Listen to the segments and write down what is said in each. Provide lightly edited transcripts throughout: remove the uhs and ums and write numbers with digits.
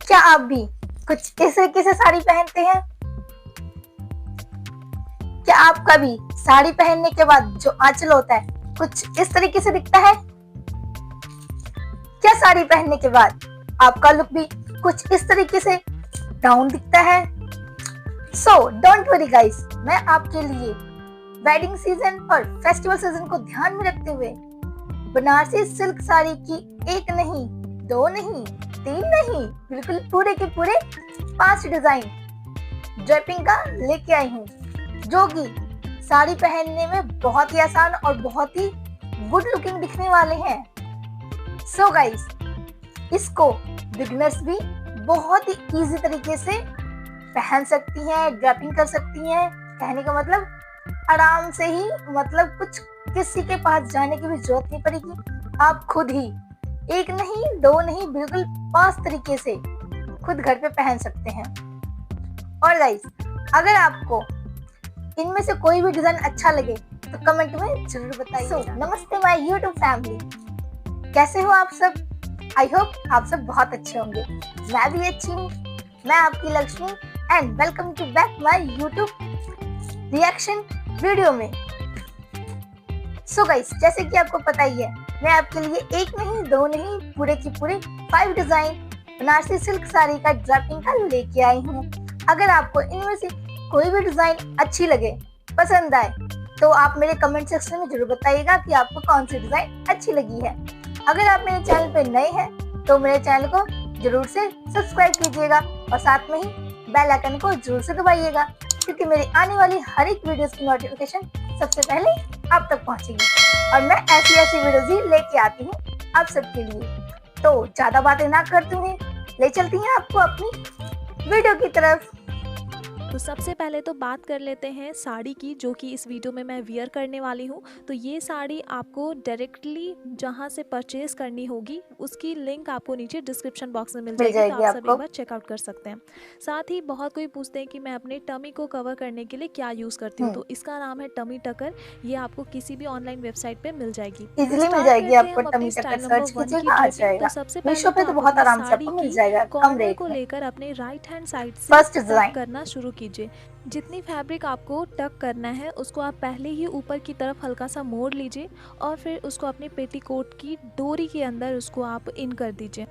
क्या आप भी कुछ इस तरीके से साड़ी पहनते हैं? क्या आपका भी साड़ी पहनने के बाद जो आंचल होता है कुछ इस तरीके से दिखता है? क्या साड़ी पहनने के बाद आपका लुक भी कुछ इस तरीके से डाउन दिखता है? सो डोंट वरी गाइस, मैं आपके लिए वेडिंग सीजन और फेस्टिवल सीजन को ध्यान में रखते हुए बनारसी सिल्क साड़ी की एक नहीं, दो नहीं, तीन नहीं, बिल्कुल पूरे के पूरे 5 डिजाइन ड्रेपिंग का लेके आई हूँ, जो कि साड़ी पहनने में बहुत ही आसान और बहुत ही गुड लुकिंग दिखने वाले हैं। सो गाइस, इसको बिगिनर्स भी बहुत ही इजी तरीके से पहन सकती हैं, ड्रेपिंग कर सकती हैं। कहने का मतलब आराम से ही, मतलब कुछ किसी के पास जाने की भी जरूरत नहीं पड़ेगी। आप खुद ही एक नहीं, दो नहीं, बिल्कुल 5 तरीके से खुद घर पे पहन सकते हैं। और गाइस, अगर आपको इनमें से कोई भी डिजाइन अच्छा लगे तो कमेंट में जरूर बताइए। नमस्ते माय यूट्यूब फैमिली, कैसे हो आप सब? आई होप आप सब बहुत अच्छे होंगे। मैं भी अच्छी हूँ। मैं आपकी Lakshmi and welcome to back my YouTube reaction video में। सो गाइस, जैसे कि आपको पता ही है, मैं आपके लिए एक नहीं, दो नहीं, पूरे की पूरे 5 डिजाइन बनारसी सिल्क साड़ी का ड्रेपिंग का लेके आई हूँ। अगर आपको इनमें से कोई भी डिजाइन अच्छी लगे, पसंद आए, तो आप मेरे कमेंट सेक्शन में जरूर बताइएगा कि आपको कौन सी डिजाइन अच्छी लगी है। अगर आप मेरे चैनल पे नए हैं तो मेरे चैनल को जरूर से सब्सक्राइब कीजिएगा और साथ में ही बेल आइकन को जरूर से दबाइएगा, क्योंकि मेरी आने वाली हर एक वीडियोस की नोटिफिकेशन सबसे पहले आप तक पहुंचेगी और मैं ऐसी वीडियोस ही लेके आती हूँ आप सबके लिए। तो ज्यादा बातें ना करते हुए ले चलती हैं आपको अपनी वीडियो की तरफ। तो सबसे पहले तो बात कर लेते हैं साड़ी की, जो कि इस वीडियो में मैं वियर करने वाली हूँ। तो ये साड़ी आपको डायरेक्टली जहाँ से परचेज़ करनी होगी उसकी लिंक आपको नीचे डिस्क्रिप्शन बॉक्स में मिल जाएगी, तो आप सब एक बार चेकआउट कर सकते हैं। साथ ही बहुत कोई पूछते हैं कि मैं अपने टमी को कवर करने के लिए क्या यूज़ करती हूँ, तो इसका नाम है टमी टकर। ये आपको किसी भी ऑनलाइन वेबसाइट पर मिल जाएगी, इजीली मिल जाएगी। आपको टमी टकर सर्च कीजिएगा, आ जाएगा। तो सबसे मीशो पहले पे तो बहुत आराम से आपको मिल जाएगा, कम कॉर्नर रेट को में। लेकर अपने राइट हैंड साइड से फर्स्ट टक डिजाइन करना शुरू कीजिए। जितनी फैब्रिक आपको टक करना है उसको आप पहले ही ऊपर की तरफ हल्का सा मोड़ लीजिए और फिर उसको अपने पेटीकोट की डोरी के अंदर उसको आप इन कर दीजिए।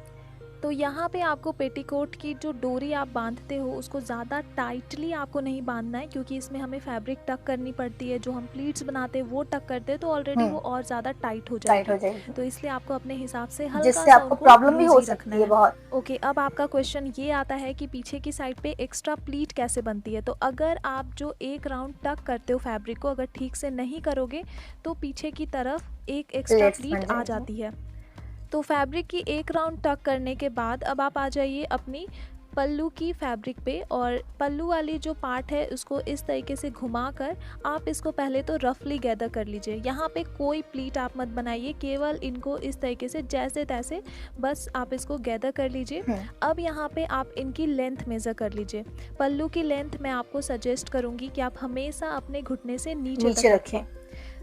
तो यहाँ पे आपको पेटीकोट की जो डोरी आप बांधते हो उसको ज़्यादा टाइटली आपको नहीं बांधना है, क्योंकि इसमें हमें फैब्रिक टक करनी पड़ती है। जो हम प्लीट्स बनाते हैं वो टक करते हैं तो ऑलरेडी वो और ज़्यादा टाइट हो जाएगी। तो इसलिए आपको अपने हिसाब से हल्का सा आपको प्रॉब्लम भी हो सकती है बहुत। ओके, अब आपका क्वेश्चन ये आता है कि पीछे की साइड पे एक्स्ट्रा प्लीट कैसे बनती है। तो अगर आप जो एक राउंड टक करते हो फैब्रिक को, अगर ठीक से नहीं करोगे तो पीछे की तरफ एक एक्स्ट्रा प्लीट आ जाती है। तो फैब्रिक की एक राउंड टक करने के बाद अब आप आ जाइए अपनी पल्लू की फैब्रिक पे, और पल्लू वाली जो पार्ट है उसको इस तरीके से घुमाकर आप इसको पहले तो रफली गैदर कर लीजिए। यहाँ पे कोई प्लीट आप मत बनाइए, केवल इनको इस तरीके से जैसे तैसे बस आप इसको गैदर कर लीजिए। अब यहाँ पे आप इनकी लेंथ मेज़र कर लीजिए। पल्लू की लेंथ मैं आपको सजेस्ट करूँगी कि आप हमेशा अपने घुटने से नीचे रखें।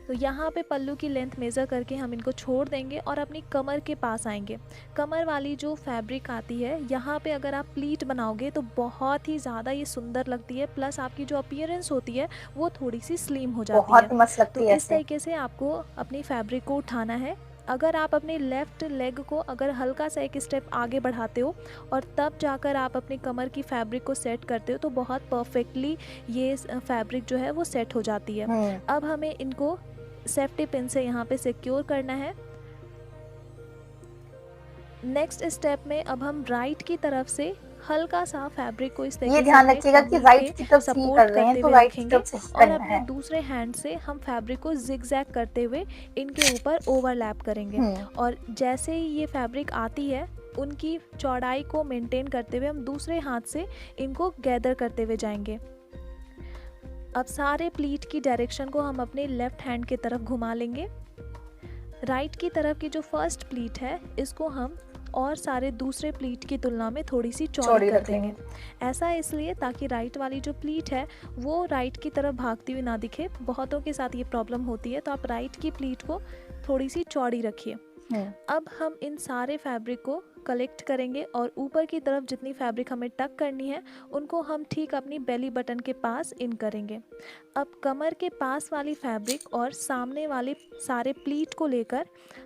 तो यहाँ पे पल्लू की लेंथ मेज़र करके हम इनको छोड़ देंगे और अपनी कमर के पास आएंगे। कमर वाली जो फैब्रिक आती है यहाँ पे अगर आप प्लीट बनाओगे तो बहुत ही ज़्यादा ये सुंदर लगती है, प्लस आपकी जो अपीयरेंस होती है वो थोड़ी सी स्लिम हो जाती है। मस्त लगती तो है। इस तरीके से आपको अपनी फैब्रिक को उठाना है। अगर आप अपने लेफ़्ट लेग को अगर हल्का सा एक स्टेप आगे बढ़ाते हो और तब जाकर आप अपनी कमर की फैब्रिक को सेट करते हो तो बहुत परफेक्टली ये फैब्रिक जो है वो सेट हो जाती है। अब हमें इनको सेफ्टी पिन से यहाँ पे सिक्योर करना है। नेक्स्ट स्टेप में अब हम राइट की तरफ से हल्का सा फैब्रिक को इस तरीके से ध्यान रखिएगा कि राइट की तरफ से कर रहे हैं तो राइट की तरफ से और अपने दूसरे हैंड से हम फैब्रिक को जिगजैग करते हुए इनके ऊपर ओवरलैप करेंगे। और जैसे ही ये फैब्रिक आती है उनकी चौड़ाई को मेंटेन करते हुए हम दूसरे हाथ से इनको गैदर करते हुए जाएंगे। अब सारे प्लीट की डायरेक्शन को हम अपने लेफ्ट हैंड की तरफ घुमा लेंगे। राइट की तरफ की जो फर्स्ट प्लीट है इसको हम और सारे दूसरे प्लीट की तुलना में थोड़ी सी चौड़ी कर देंगे। ऐसा इसलिए ताकि राइट वाली जो प्लीट है वो राइट की तरफ भागती हुई ना दिखे। बहुतों के साथ ये प्रॉब्लम होती है, तो आप राइट की प्लीट को थोड़ी सी चौड़ी रखिए। अब हम इन सारे फैब्रिक को कलेक्ट करेंगे और ऊपर की तरफ जितनी फैब्रिक हमें टक करनी है उनको हम ठीक अपनी बेली बटन के पास इन करेंगे। अब कमर के पास वाली फैब्रिक और सामने वाले सारे प्लीट को लेकर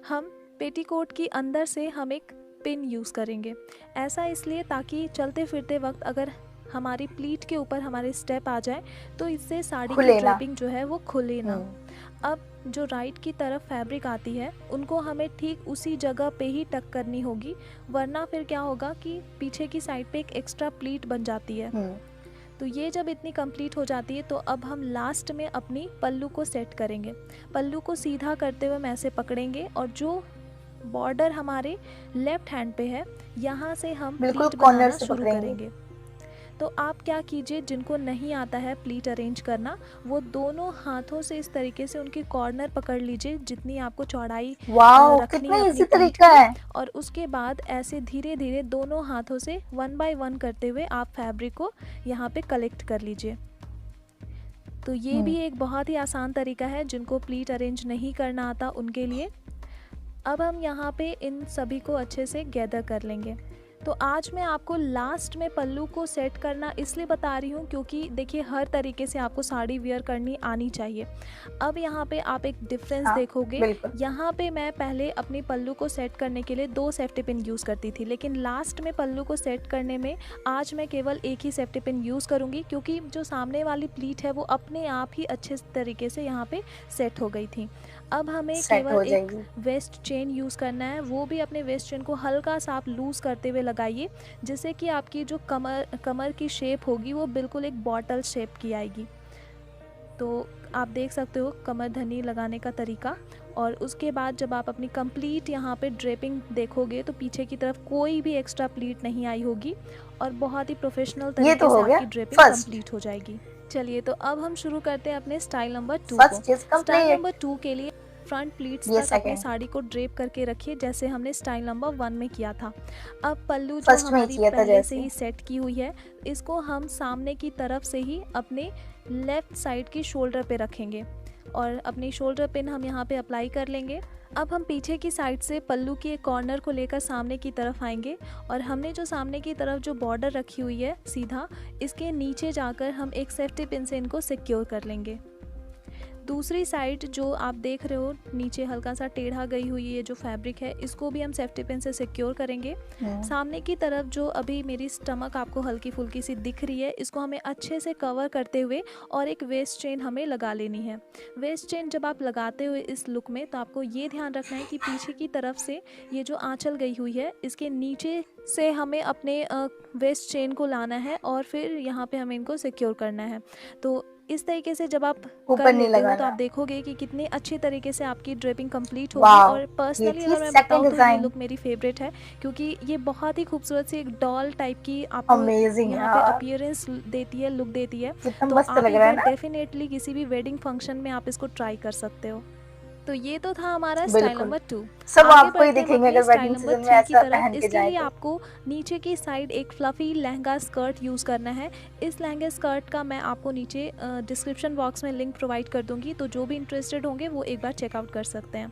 हम पेटीकोट की अंदर से हम एक पिन यूज़ करेंगे। ऐसा इसलिए ताकि चलते फिरते वक्त अगर हमारी प्लीट के ऊपर हमारे स्टेप आ जाए तो इससे साड़ी की खुले ना। ड्रेपिंग जो है वो खुले ना। अब जो राइट की तरफ फैब्रिक आती है उनको हमें ठीक उसी जगह पे ही टक करनी होगी, वरना फिर क्या होगा कि पीछे की साइड पे एक एक्स्ट्रा प्लीट बन जाती है। तो ये जब इतनी कंप्लीट हो जाती है तो अब हम लास्ट में अपनी पल्लू को सेट करेंगे। पल्लू को सीधा करते हुए हम ऐसे पकड़ेंगे और जो बॉर्डर हमारे लेफ्ट हैंड पे है यहाँ से हम बिल्कुल प्लीट कॉर्नर बनाना से शुरू पकड़ेंगे। करेंगे। तो आप क्या कीजिए, जिनको नहीं आता है प्लीट अरेंज करना, वो दोनों हाथों से इस तरीके से उनकी कॉर्नर पकड़ लीजिए जितनी आपको चौड़ाई वाओ, रखनी कितना है इजी अपनी प्लीट तरीका है। की। और उसके बाद ऐसे धीरे धीरे दोनों हाथों से 1 बाय 1 करते हुए आप फैब्रिक को यहाँ पे कलेक्ट कर लीजिए। तो ये भी एक बहुत ही आसान तरीका है जिनको प्लीट अरेंज नहीं करना आता उनके लिए। अब हम यहाँ पे इन सभी को अच्छे से गैदर कर लेंगे। तो आज मैं आपको लास्ट में पल्लू को सेट करना इसलिए बता रही हूँ क्योंकि देखिए हर तरीके से आपको साड़ी वेयर करनी आनी चाहिए। अब यहाँ पे आप एक डिफरेंस देखोगे, यहाँ पे मैं पहले अपनी पल्लू को सेट करने के लिए 2 सेफ्टी पिन यूज़ करती थी, लेकिन लास्ट में पल्लू को सेट करने में आज मैं केवल एक ही सेफ्टी पिन यूज़ करूँगी क्योंकि जो सामने वाली प्लीट है वो अपने आप ही अच्छे तरीके से यहाँ पे सेट हो गई थी। अब हमें केवल एक वेस्ट चेन यूज़ करना है, वो भी अपने वेस्ट चेन को हल्का सा आप लूज़ करते हुए लगाइए जिससे कि आपकी जो कमर की शेप होगी वो बिल्कुल एक बॉटल शेप की आएगी। तो आप देख सकते हो कमर धनी लगाने का तरीका। और उसके बाद जब आप अपनी कंप्लीट यहाँ पे ड्रेपिंग देखोगे तो पीछे की तरफ कोई भी एक्स्ट्रा प्लीट नहीं आई होगी और बहुत ही प्रोफेशनल तरीके से आपकी ड्रेपिंग कंप्लीट हो जाएगी। चलिए तो अब हम शुरू करते हैं अपने स्टाइल नंबर 2 को। स्टाइल नंबर 2 के लिए फ्रंट प्लीट्स तक अपनी साड़ी को ड्रेप करके रखिए जैसे हमने स्टाइल नंबर 1 में किया था। अब पल्लू जो हमारी पहले से ही सेट की हुई है इसको हम सामने की तरफ से ही अपने लेफ्ट साइड की शोल्डर पे रखेंगे और अपनी शोल्डर पिन हम यहाँ पे अप्लाई कर लेंगे। अब हम पीछे की साइड से पल्लू के कॉर्नर को लेकर सामने की तरफ आएंगे और हमने जो सामने की तरफ जो बॉर्डर रखी हुई है सीधा, इसके नीचे जाकर हम एक सेफ्टी पिन से इनको सिक्योर कर लेंगे। दूसरी साइड जो आप देख रहे हो नीचे हल्का सा टेढ़ा गई हुई ये जो फैब्रिक है इसको भी हम सेफ्टी पिन से सिक्योर करेंगे। सामने की तरफ जो अभी मेरी स्टमक आपको हल्की फुल्की सी दिख रही है इसको हमें अच्छे से कवर करते हुए और एक वेस्ट चेन हमें लगा लेनी है। वेस्ट चेन जब आप लगाते हुए इस लुक में तो आपको ये ध्यान रखना है कि पीछे की तरफ से ये जो आंचल गई हुई है इसके नीचे से हमें अपने वेस्ट चेन को लाना है और फिर यहाँ पे हमें इनको सिक्योर करना है। तो इस तरीके से जब आप कर लेते हो तो आप देखोगे कि कितने अच्छे तरीके से आपकी ड्रेपिंग कंप्लीट होगी। और पर्सनली अगर मैं बताऊं तो ये लुक मेरी फेवरेट है क्योंकि ये बहुत ही खूबसूरत सी एक डॉल टाइप की आपको यहाँ पे अपीयरेंस देती है, लुक देती है। तो आप डेफिनेटली किसी भी वेडिंग फंक्शन में आप इसको ट्राई कर सकते हो। तो ये तो था हमारा स्टाइल नंबर 2। सब आपको ही दिखेंगे अगर वेडिंग सीजन में ऐसा पहन के जाए तो। आपको नीचे की साइड एक फ्लफी लहंगा स्कर्ट यूज़ करना है। इस लहंगे स्कर्ट का मैं आपको नीचे डिस्क्रिप्शन बॉक्स में लिंक प्रोवाइड कर दूंगी, तो जो भी इंटरेस्टेड होंगे वो एक बार चेकआउट कर सकते हैं।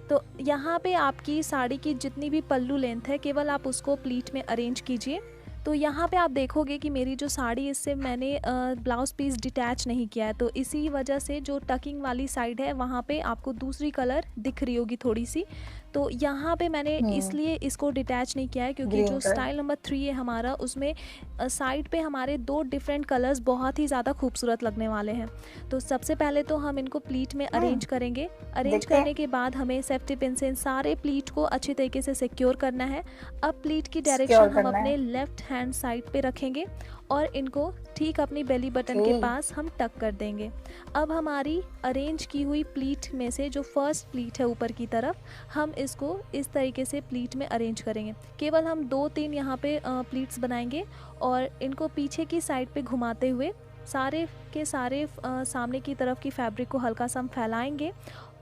तो यहाँ पे आपकी साड़ी की जितनी भी पल्लू लेंथ है केवल आप उसको प्लीट में अरेंज कीजिए। तो यहाँ पे आप देखोगे कि मेरी जो साड़ी इससे मैंने ब्लाउज़ पीस डिटैच नहीं किया है, तो इसी वजह से जो टकिंग वाली साइड है वहाँ पे आपको दूसरी कलर दिख रही होगी थोड़ी सी। तो यहाँ पे मैंने इसलिए इसको डिटैच नहीं किया है क्योंकि जो स्टाइल नंबर 3 है हमारा उसमें साइड पे हमारे 2 डिफरेंट कलर्स बहुत ही ज़्यादा खूबसूरत लगने वाले हैं। तो सबसे पहले तो हम इनको प्लीट में अरेंज करेंगे। अरेंज करने के बाद हमें सेफ्टी पिन से इन सारे प्लीट को अच्छी तरीके से सिक्योर करना है। अब प्लीट की डायरेक्शन हम अपने लेफ्ट हैंड साइड पे रखेंगे और इनको ठीक अपनी बेली बटन के पास हम टक कर देंगे। अब हमारी अरेंज की हुई प्लीट में से जो फर्स्ट प्लीट है ऊपर की तरफ, हम इसको इस तरीके से प्लीट में अरेंज करेंगे। केवल हम 2-3 यहाँ पे प्लीट्स बनाएंगे और इनको पीछे की साइड पे घुमाते हुए सारे के सारे सामने की तरफ की फैब्रिक को हल्का सा हम फैलाएंगे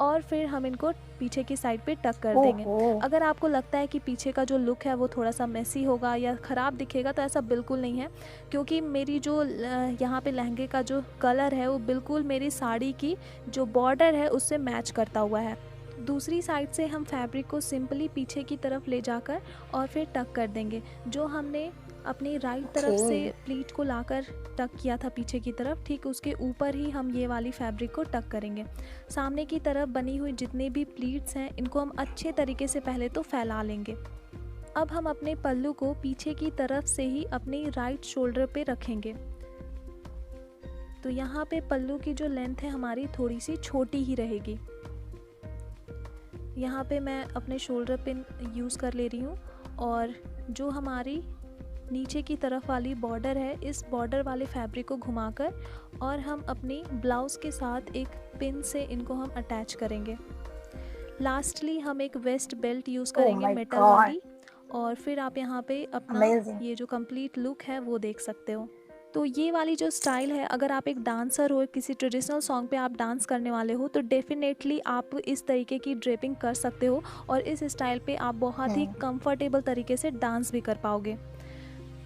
और फिर हम इनको पीछे की साइड पे टक कर देंगे। अगर आपको लगता है कि पीछे का जो लुक है वो थोड़ा सा मेसी होगा या ख़राब दिखेगा तो ऐसा बिल्कुल नहीं है, क्योंकि मेरी जो यहाँ पे लहंगे का जो कलर है वो बिल्कुल मेरी साड़ी की जो बॉर्डर है उससे मैच करता हुआ है। दूसरी साइड से हम फैब्रिक को सिंपली पीछे की तरफ ले जाकर और फिर टक कर देंगे। जो हमने अपनी राइट तरफ से प्लीट को लाकर टक किया था पीछे की तरफ, ठीक उसके ऊपर ही हम ये वाली फैब्रिक को टक करेंगे। सामने की तरफ बनी हुई जितने भी प्लीट्स हैं इनको हम अच्छे तरीके से पहले तो फैला लेंगे। अब हम अपने पल्लू को पीछे की तरफ से ही अपनी राइट शोल्डर पे रखेंगे। तो यहाँ पे पल्लू की जो लेंथ है हमारी थोड़ी सी छोटी ही रहेगी। यहाँ पे मैं अपने शोल्डर पिन यूज़ कर ले रही हूँ और जो हमारी नीचे की तरफ वाली बॉर्डर है, इस बॉर्डर वाले फैब्रिक को घुमाकर और हम अपनी ब्लाउज़ के साथ एक पिन से इनको हम अटैच करेंगे। लास्टली हम एक वेस्ट बेल्ट यूज़ करेंगे मेटल वाली, और फिर आप यहाँ पे अपना ये जो कंप्लीट लुक है वो देख सकते हो। तो ये वाली जो स्टाइल है, अगर आप एक डांसर हो, किसी ट्रेडिशनल सॉन्ग पे आप डांस करने वाले हो तो डेफिनेटली आप इस तरीके की ड्रेपिंग कर सकते हो और इस स्टाइल पे आप बहुत ही कंफर्टेबल तरीके से डांस भी कर पाओगे।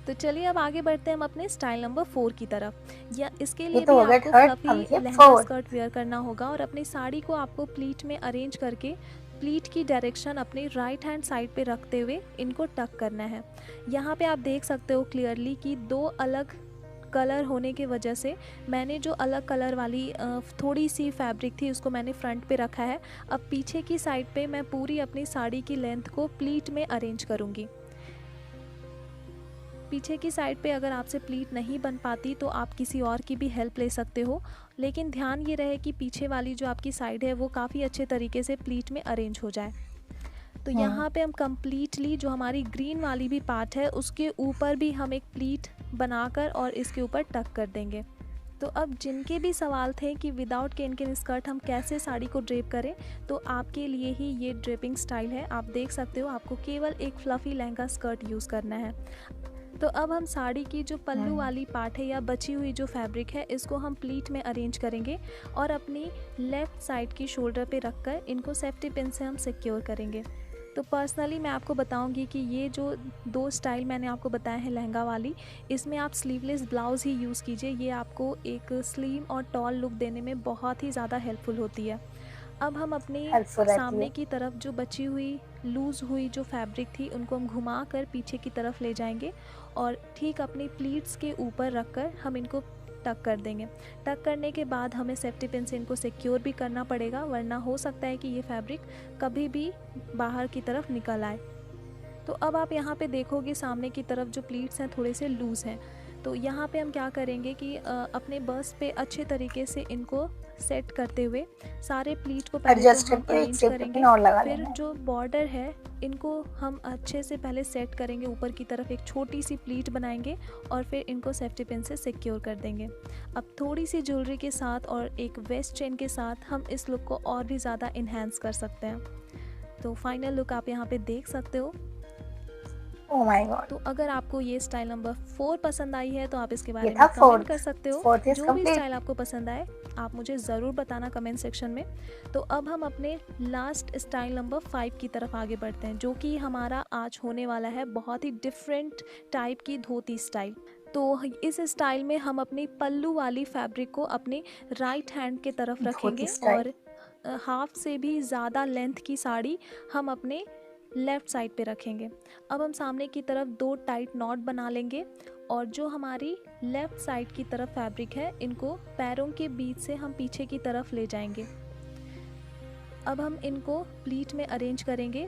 तो चलिए अब आगे बढ़ते हैं हम अपने स्टाइल नंबर 4 की तरफ। या इसके लिए भी आपको फ्लफी लहंगा स्कर्ट वेयर करना होगा और अपनी साड़ी को आपको प्लीट में अरेंज करके प्लीट की डायरेक्शन अपने राइट हैंड साइड पे रखते हुए इनको टक करना है। यहाँ पे आप देख सकते हो क्लियरली कि दो अलग कलर होने की वजह से मैंने जो अलग कलर वाली थोड़ी सी फैब्रिक थी उसको मैंने फ्रंट पे रखा है। अब पीछे की साइड पे मैं पूरी अपनी साड़ी की लेंथ को प्लीट में अरेंज करूँगी। पीछे की साइड पे अगर आपसे प्लीट नहीं बन पाती तो आप किसी और की भी हेल्प ले सकते हो, लेकिन ध्यान ये रहे कि पीछे वाली जो आपकी साइड है वो काफ़ी अच्छे तरीके से प्लीट में अरेंज हो जाए। तो यहाँ पे हम कम्प्लीटली जो हमारी ग्रीन वाली भी पार्ट है उसके ऊपर भी हम एक प्लीट बनाकर और इसके ऊपर टक कर देंगे। तो अब जिनके भी सवाल थे कि विदाउट केन स्कर्ट हम कैसे साड़ी को ड्रेप करें, तो आपके लिए ही ये ड्रेपिंग स्टाइल है। आप देख सकते हो आपको केवल एक फ्लफ़ी लहंगा स्कर्ट यूज़ करना है। तो अब हम साड़ी की जो पल्लू वाली पार्ट है या बची हुई जो फैब्रिक है इसको हम प्लीट में अरेंज करेंगे और अपनी लेफ़्ट साइड की शोल्डर पे रखकर इनको सेफ्टी पिन से हम सिक्योर करेंगे। तो पर्सनली मैं आपको बताऊंगी कि ये जो दो स्टाइल मैंने आपको बताया है लहंगा वाली, इसमें आप स्लीवलेस ब्लाउज़ ही यूज़ कीजिए। ये आपको एक स्लिम और टॉल लुक देने में बहुत ही ज़्यादा हेल्पफुल होती है। अब हम अपनी सामने की तरफ जो बची हुई लूज़ हुई जो फैब्रिक थी उनको हम घुमा कर पीछे की तरफ ले जाएंगे और ठीक अपनी प्लीट्स के ऊपर रखकर हम इनको टक कर देंगे। टक करने के बाद हमें सेफ्टी पिन से इनको सिक्योर भी करना पड़ेगा, वरना हो सकता है कि ये फैब्रिक कभी भी बाहर की तरफ निकल आए। तो अब आप यहाँ पे देखोगे सामने की तरफ जो प्लीट्स हैं थोड़े से लूज़ हैं। तो यहाँ पे हम क्या करेंगे कि अपने बस पे अच्छे तरीके से इनको सेट करते हुए सारे प्लीट को पहले तो हम अरेंज करेंगे। फिर जो बॉर्डर है इनको हम अच्छे से पहले सेट करेंगे, ऊपर की तरफ एक छोटी सी प्लीट बनाएंगे और फिर इनको सेफ्टी पिन से सिक्योर कर देंगे। अब थोड़ी सी ज्वेलरी के साथ और एक वेस्ट चेन के साथ हम इस लुक को और भी ज़्यादा इन्हेंस कर सकते हैं। तो फाइनल लुक आप यहाँ पे देख सकते हो। Oh my God. तो अगर आपको ये स्टाइल नंबर 4 पसंद आई है तो आप इसके बारे में कमेंट कर सकते हो। जो भी स्टाइल आपको पसंद आए आप मुझे ज़रूर बताना कमेंट सेक्शन में। तो अब हम अपने लास्ट स्टाइल नंबर 5 की तरफ आगे बढ़ते हैं, जो कि हमारा आज होने वाला है बहुत ही डिफरेंट टाइप की धोती स्टाइल। तो इस स्टाइल में हम अपनी पल्लू वाली फैब्रिक को अपने राइट हैंड के तरफ रखेंगे और हाफ से भी ज़्यादा लेंथ की साड़ी हम अपने लेफ़्ट साइड पे रखेंगे। अब हम सामने की तरफ 2 टाइट नॉट बना लेंगे और जो हमारी लेफ़्ट साइड की तरफ फैब्रिक है इनको पैरों के बीच से हम पीछे की तरफ ले जाएंगे। अब हम इनको प्लीट में अरेंज करेंगे।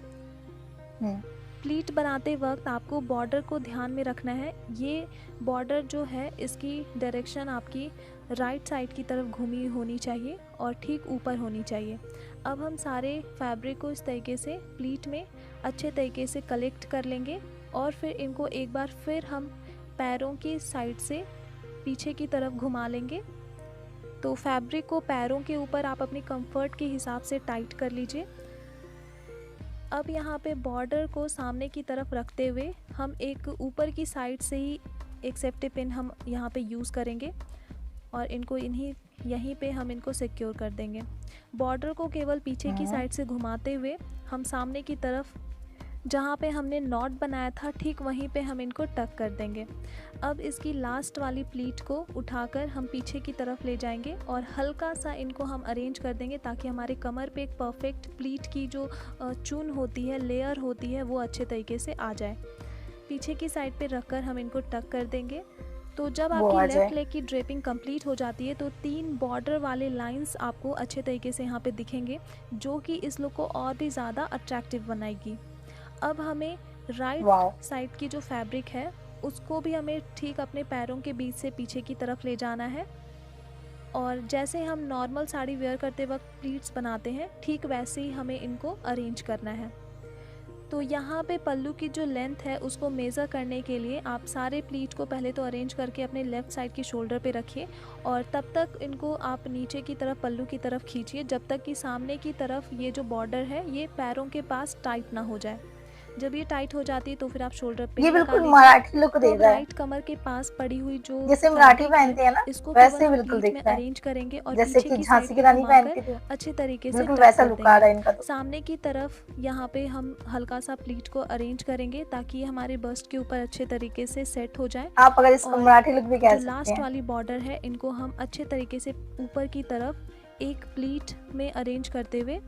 प्लीट बनाते वक्त आपको बॉर्डर को ध्यान में रखना है। ये बॉर्डर जो है इसकी डायरेक्शन आपकी राइट साइड की तरफ घूमी होनी चाहिए और ठीक ऊपर होनी चाहिए। अब हम सारे फैब्रिक को इस तरीके से प्लीट में अच्छे तरीके से कलेक्ट कर लेंगे और फिर इनको एक बार फिर हम पैरों की साइड से पीछे की तरफ घुमा लेंगे। तो फैब्रिक को पैरों के ऊपर आप अपनी कंफर्ट के हिसाब से टाइट कर लीजिए। अब यहाँ पे बॉर्डर को सामने की तरफ रखते हुए हम एक ऊपर की साइड से ही एक सेफ्टी पिन हम यहाँ पे यूज़ करेंगे और इनको यहीं पे हम इनको सिक्योर कर देंगे। बॉर्डर को केवल पीछे की साइड से घुमाते हुए हम सामने की तरफ जहाँ पे हमने नॉट बनाया था ठीक वहीं पे हम इनको टक कर देंगे। अब इसकी लास्ट वाली प्लीट को उठाकर हम पीछे की तरफ ले जाएंगे और हल्का सा इनको हम अरेंज कर देंगे ताकि हमारे कमर पे एक परफेक्ट प्लीट की जो चुन होती है, लेयर होती है, वो अच्छे तरीके से आ जाए। पीछे की साइड पे रखकर हम इनको टक कर देंगे। तो जब वो आपकी आ लेफ्ट जाए। लेग की ड्रेपिंग कंप्लीट हो जाती है तो 3 बॉर्डर वाले लाइंस आपको अच्छे तरीके से यहाँ पे दिखेंगे, जो कि इस लुक को और भी ज़्यादा अट्रैक्टिव बनाएगी। अब हमें राइट वाओ, साइड की जो फैब्रिक है उसको भी हमें ठीक अपने पैरों के बीच से पीछे की तरफ ले जाना है और जैसे हम नॉर्मल साड़ी वेयर करते वक्त प्लीट्स बनाते हैं ठीक वैसे ही हमें इनको अरेंज करना है। तो यहाँ पे पल्लू की जो लेंथ है उसको मेज़र करने के लिए आप सारे प्लीट को पहले तो अरेंज करके अपने लेफ़्ट साइड की शोल्डर पे रखिए और तब तक इनको आप नीचे की तरफ पल्लू की तरफ खींचिए जब तक कि सामने की तरफ ये जो बॉर्डर है ये पैरों के पास टाइट ना हो जाए। जब ये टाइट हो जाती है तो फिर आप शोल्डर पिन ये लगा बिल्कुल लीजिए। मराठी लुक तो दे अब रहा है, राइट कमर के पास पड़ी हुई जो जैसे मराठी फैब्रिक है पहनते हैं ना इसको केवल वैसे हम बिल्कुल प्लीट दिख में रहा है, अरेंज करेंगे और जैसे पीछे कि की साइड झांसी पे की रानी घुमाकर पहनती थी, अच्छे तरीके से बिल्कुल टक वैसा कर लुक आ रहा देंगे। है इनका तो। सामने की तरफ यहाँ पे हम हल्का सा प्लीट को अरेंज करेंगे ताकि ये हमारे बस्ट के ऊपर अच्छे तरीके से सेट हो जाए आप अगर इसको और मराठी लुक भी कह जो सकते लास्ट हैं। वाली बॉर्डर है इनको हम अच्छे तरीके से ऊपर की तरफ एक प्लीट में अरेंज करते हुए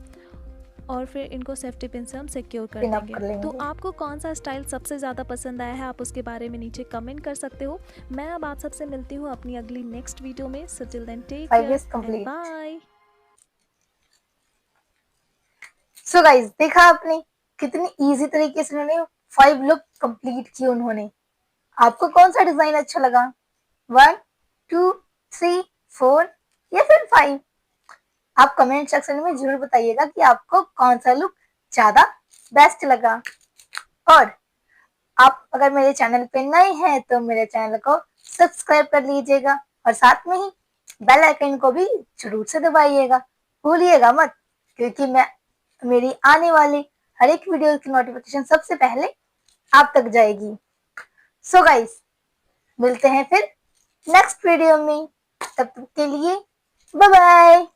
और फिर इनको सेफ्टी पिन से हम सिक्योर कर पिन अप देंगे। कर तो लेंगे। आपको कौन सा स्टाइल सबसे ज़्यादा पसंद आया है आप उसके बारे में नीचे कमेंट कर सकते हो। मैं अब आप सबसे मिलती हूँ अपनी अगली नेक्स्ट वीडियो में। So till then take 5 care is and complete. Bye. So guys, देखा आपने कितनी इजी तरीके से उन्होंने 5 लुक कंप्लीट की उन्होंने। आपको कौन सा डिजाइन अच्छा लगा? 1, 2, 3, 4 या फिर 5? आप कमेंट सेक्शन में जरूर बताइएगा कि आपको कौन सा लुक ज्यादा बेस्ट लगा। और आप अगर मेरे चैनल पे नए हैं तो मेरे चैनल को सब्सक्राइब कर लीजिएगा और साथ में ही बेल आइकन को भी जरूर से दबाइएगा, भूलिएगा मत, क्योंकि मेरी आने वाली हर एक वीडियो की नोटिफिकेशन सबसे पहले आप तक जाएगी। सो गाइस, मिलते हैं फिर नेक्स्ट वीडियो में, तब तक के लिए बाय बाय।